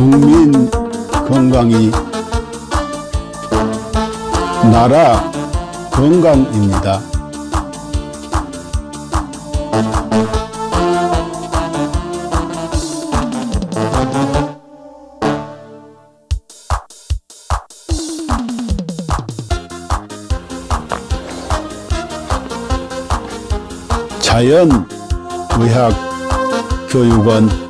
국민 건강이 나라 건강입니다. 자연의학교육원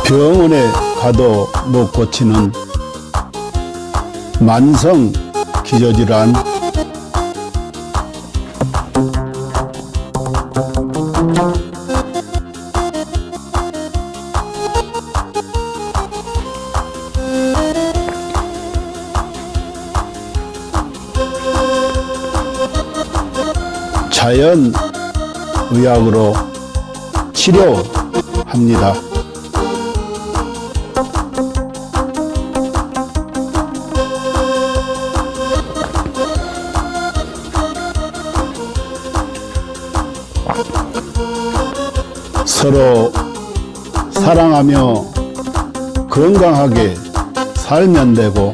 병원에 가도 못 고치는 만성 기저질환, 자연의학으로 치료합니다. 서로 사랑하며 건강하게 살면 되고,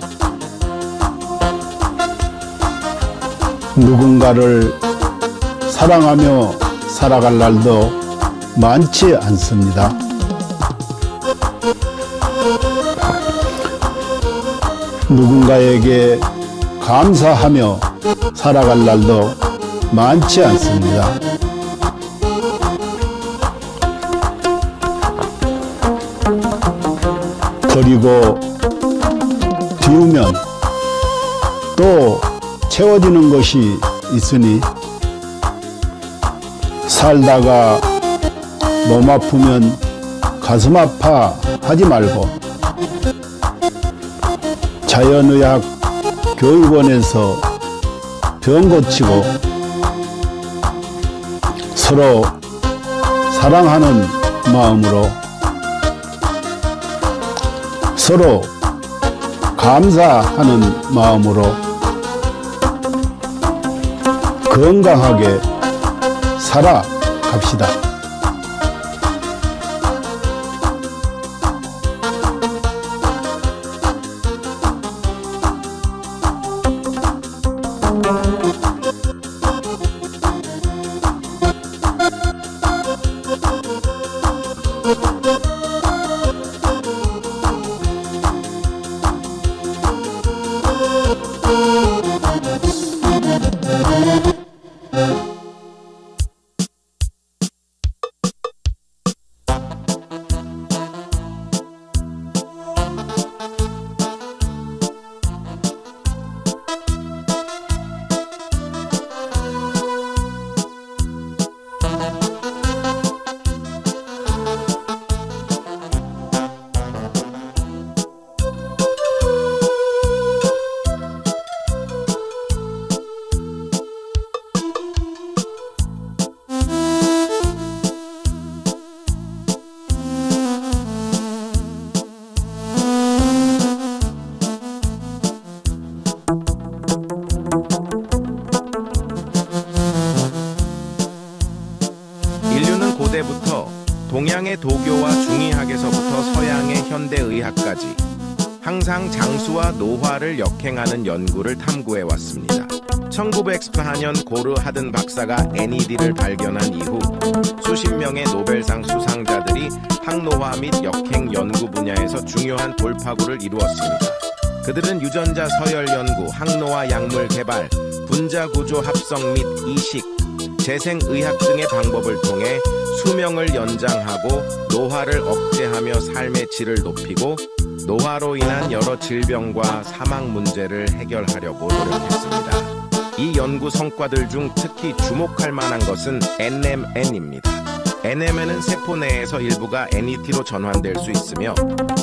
누군가를 사랑하며 살아갈 날도 많지 않습니다. 누군가에게 감사하며 살아갈 날도 많지 않습니다. 버리고 비우면 또 채워지는 것이 있으니, 살다가 몸 아프면 가슴 아파 하지 말고 자연의학 교육원에서 병 고치고 서로 사랑하는 마음으로, 서로 감사하는 마음으로 건강하게 살아갑시다. 고대부터 동양의 도교와 중의학에서부터 서양의 현대의학까지 항상 장수와 노화를 역행하는 연구를 탐구해 왔습니다. 1914년 고르 하든 박사가 NED를 발견한 이후 수십 명의 노벨상 수상자들이 항노화 및 역행 연구 분야에서 중요한 돌파구를 이루었습니다. 그들은 유전자 서열 연구, 항노화 약물 개발, 분자 구조 합성 및 이식, 재생의학 등의 방법을 통해 수명을 연장하고 노화를 억제하며 삶의 질을 높이고 노화로 인한 여러 질병과 사망 문제를 해결하려고 노력했습니다. 이 연구 성과들 중 특히 주목할 만한 것은 NMN입니다. NMN은 세포 내에서 일부가 NET로 전환될 수 있으며,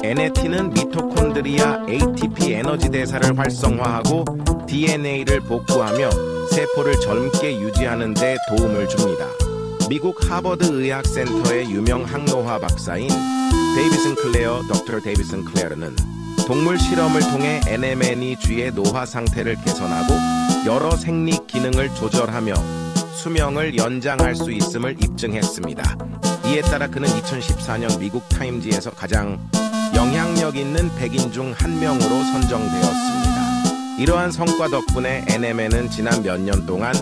NAT는 미토콘드리아 ATP 에너지 대사를 활성화하고 DNA를 복구하며 세포를 젊게 유지하는 데 도움을 줍니다. 미국 하버드 의학센터의 유명 항노화 박사인 데이비슨 클레어, 덕터 데이비슨 클레어는 동물 실험을 통해 NMN이 쥐의 노화 상태를 개선하고 여러 생리 기능을 조절하며 수명을 연장할 수 있음을 입증했습니다. 이에 따라 그는 2014년 미국 타임지에서 가장 영향력 있는 100인 중 한 명으로 선정되었습니다. 이러한 성과 덕분에 NMN은 지난 몇 년 동안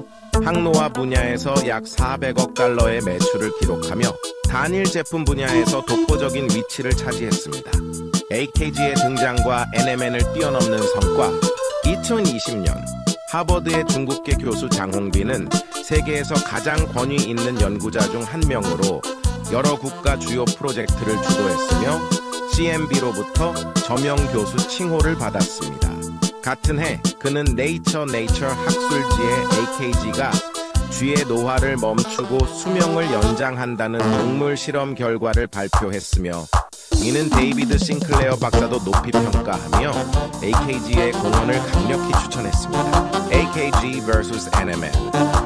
항노화 분야에서 약 400억 달러의 매출을 기록하며 단일 제품 분야에서 독보적인 위치를 차지했습니다. AKG의 등장과 NMN을 뛰어넘는 성과. 2020년 하버드의 중국계 교수 장홍빈은 세계에서 가장 권위 있는 연구자 중 한 명으로 여러 국가 주요 프로젝트를 주도했으며 CMB로부터 저명 교수 칭호를 받았습니다. 같은 해 그는 네이처 학술지에 AKG가 쥐의 노화를 멈추고 수명을 연장한다는 동물 실험 결과를 발표했으며 이는 데이비드 싱클레어 박사도 높이 평가하며 AKG의 공헌을 강력히 추천했습니다. AKG vs NMN.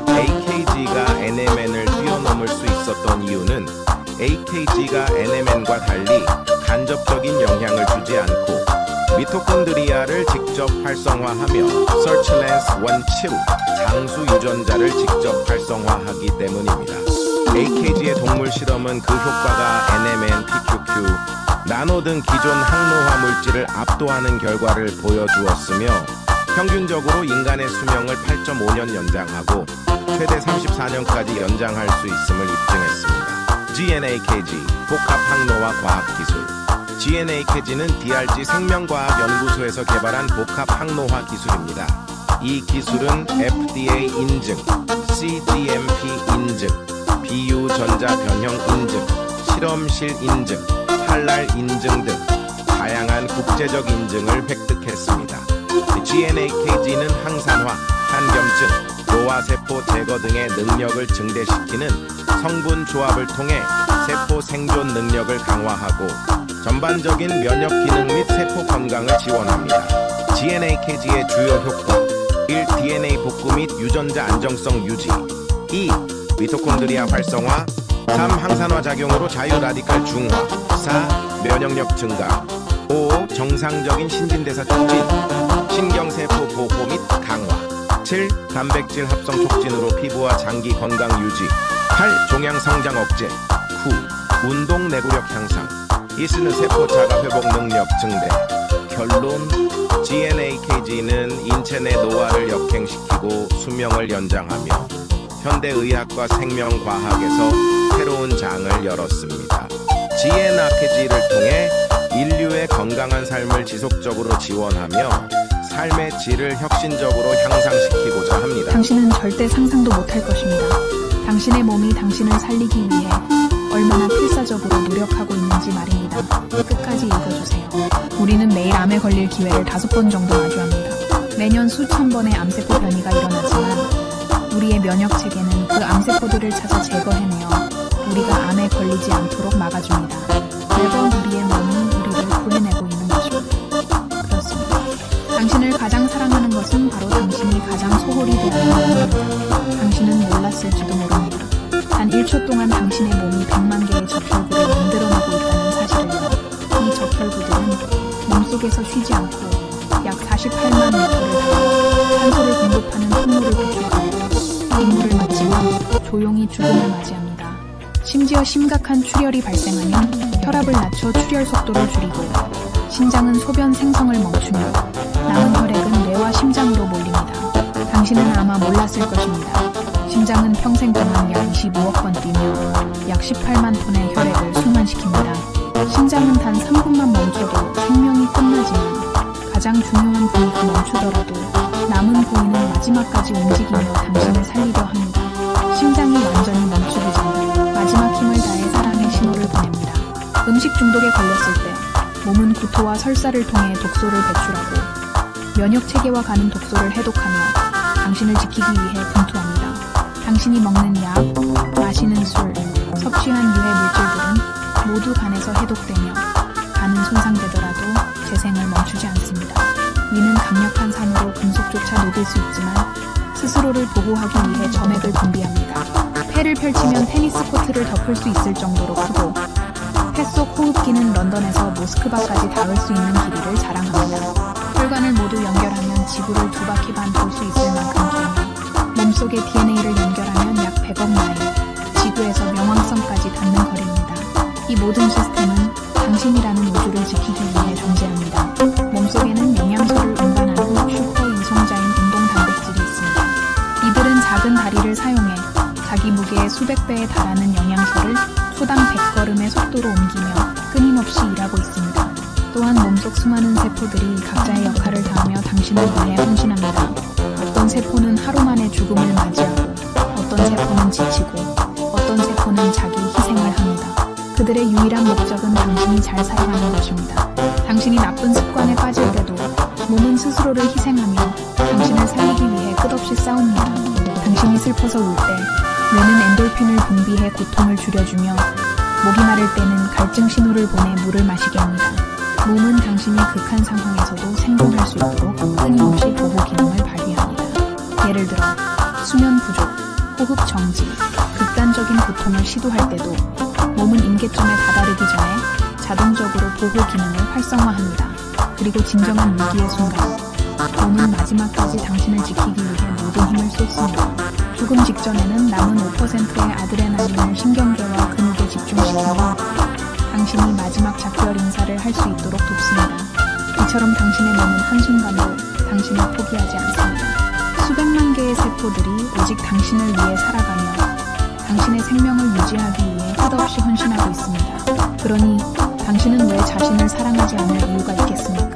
AKG가 NMN을 뛰어넘을 수 있었던 이유는 AKG가 NMN과 달리 간접적인 영향을 주지 않고 미토콘드리아를 직접 활성화하며 서치랜스 원치루 장수 유전자를 직접 활성화하기 때문입니다. AKG의 동물 실험은 그 효과가 NMN, PQQ, 나노 등 기존 항노화 물질을 압도하는 결과를 보여주었으며 평균적으로 인간의 수명을 8.5년 연장하고 최대 34년까지 연장할 수 있음을 입증했습니다. GNAKG, 복합 항노화 과학기술. GNAKG는 DRG 생명과학연구소에서 개발한 복합 항노화 기술입니다. 이 기술은 FDA 인증, CGMP 인증, 비유전자 변형 인증, 실험실 인증, 할랄 인증 등 다양한 국제적 인증을 획득했습니다. GNAKG는 항산화, 한겸증, 노화세포 제거 등의 능력을 증대시키는 성분 조합을 통해 세포 생존 능력을 강화하고 전반적인 면역 기능 및 세포 건강을 지원합니다. GNAKG의 주요 효과 1. DNA 복구 및 유전자 안정성 유지 2. 미토콘드리아 활성화 3. 항산화 작용으로 자유 라디칼 중화 4. 면역력 증가 5. 정상적인 신진대사 촉진 신경세포 보호 및 강화 7. 단백질 합성 촉진으로 피부와 장기 건강 유지 8. 종양 성장 억제 9. 운동 내구력 향상 이스는 세포 자가 회복 능력 증대 결론 GNAKG는 인체 내 노화를 역행시키고 수명을 연장하며 현대의학과 생명과학에서 새로운 장을 열었습니다. GNAKG를 통해 인류의 건강한 삶을 지속적으로 지원하며 삶의 질을 혁신적으로 향상시키고자 합니다. 당신은 절대 상상도 못할 것입니다. 당신의 몸이 당신을 살리기 위해 얼마나 필사적으로 노력하고 있는지 말입니다. 끝까지 읽어주세요. 우리는 매일 암에 걸릴 기회를 5번 정도 마주합니다. 매년 수천 번의 암세포 변이가 일어나지만 우리의 면역체계는 그 암세포들을 찾아 제거해내어 우리가 암에 걸리지 않도록 막아줍니다. 매번 우리의 몸이 우리를 구해내고 있는 것입니다. 그렇습니다. 당신을 가장 사랑하는 것은 바로 당신이 가장 소홀히 대하는 마음입니다. 당신은 몰랐을지도 모릅니다. 단 1초 동안 당신의 몸이 100만 개의 적혈구를 만들어내고 있다는 사실을요. 이 적혈구들은 몸속에서 쉬지 않고 약 48만 리터를 달려 산소를 공급하는 통로를 구축하고 임무를 마치고 조용히 죽음을 맞이합니다. 심지어 심각한 출혈이 발생하면 혈압을 낮춰 출혈 속도를 줄이고 심장은 소변 생성을 멈추며 남은 혈액은 뇌와 심장으로 몰립니다. 당신은 아마 몰랐을 것입니다. 심장은 평생 동안 약 25억 번 뛰며 약 18만 톤의 혈액을 순환시킵니다. 심장은 단 3분만 멈춰도 생명이 끝나지만 가장 중요한 부위가 멈추더라도 남은 부위는 마지막까지 움직이며 당신을 살리려 합니다. 심장이 완전히 멈추기 전 마지막 힘을 다해 사랑의 신호를 보냅니다. 음식 중독에 걸렸을 때 몸은 구토와 설사를 통해 독소를 배출하고 면역체계와 가는 독소를 해독하며 당신을 지키기 위해 분투합니다. 당신이 먹는 약, 마시는 술, 섭취한 유해 물질들은 모두 간에서 해독되며 간은 손상되더라도 재생을 멈추지 않습니다. 위는 강력한 산으로 금속조차 녹일 수 있지만 스스로를 보호하기 위해 점액을 분비합니다. 해를 펼치면 테니스 코트를 덮을 수 있을 정도로 크고 폐속 호흡기는 런던에서 모스크바까지 닿을 수 있는 길이를 자랑합니다. 혈관을 모두 연결하면 지구를 2바퀴 반 돌 수 있을 만큼 길며 몸속의 DNA를 연결하면 약 100억 마일, 지구에서 명왕성까지 닿는 거리입니다. 이 모든 시스템은 당신이라는 우주를 지키기 위해 존재합니다. 몸속에는 영양소를 운반하는 슈퍼 이송자인 운동 단백질이 있습니다. 이들은 작은 다리를 사용해 자기 무게의 수백 배에 달하는 영양소를 소당 100걸음의 속도로 옮기며 끊임없이 일하고 있습니다. 또한 몸속 수많은 세포들이 각자의 역할을 다하며 당신을 위해 헌신합니다. 어떤 세포는 하루 만에 죽음을 맞이하고 어떤 세포는 지치고 어떤 세포는 자기 희생을 합니다. 그들의 유일한 목적은 당신이 잘 살아가는 것입니다. 당신이 나쁜 습관에 빠질 때도 몸은 스스로를 희생하며 당신을 살리기 위해 끝없이 싸웁니다. 당신이 슬퍼서 울 때 뇌는 엔돌핀을 분비해 고통을 줄여주며 목이 마를 때는 갈증 신호를 보내 물을 마시게 합니다. 몸은 당신이 극한 상황에서도 생존할 수 있도록 끊임없이 보호 기능을 발휘합니다. 예를 들어 수면 부족, 호흡 정지, 극단적인 고통을 시도할 때도 몸은 임계점에 다다르기 전에 자동적으로 보호 기능을 활성화합니다. 그리고 진정한 위기의 순간 몸은 마지막까지 당신을 지키기 위해 모든 힘을 쏟습니다. 죽음 직전에는 남은 5%의 아드레날린을 신경계와 근육에 집중시키며 당신이 마지막 작별 인사를 할 수 있도록 돕습니다. 이처럼 당신의 몸은 한순간도 당신을 포기하지 않습니다. 수백만 개의 세포들이 오직 당신을 위해 살아가며 당신의 생명을 유지하기 위해 끝없이 헌신하고 있습니다. 그러니 당신은 왜 자신을 사랑하지 않을 이유가 있겠습니까?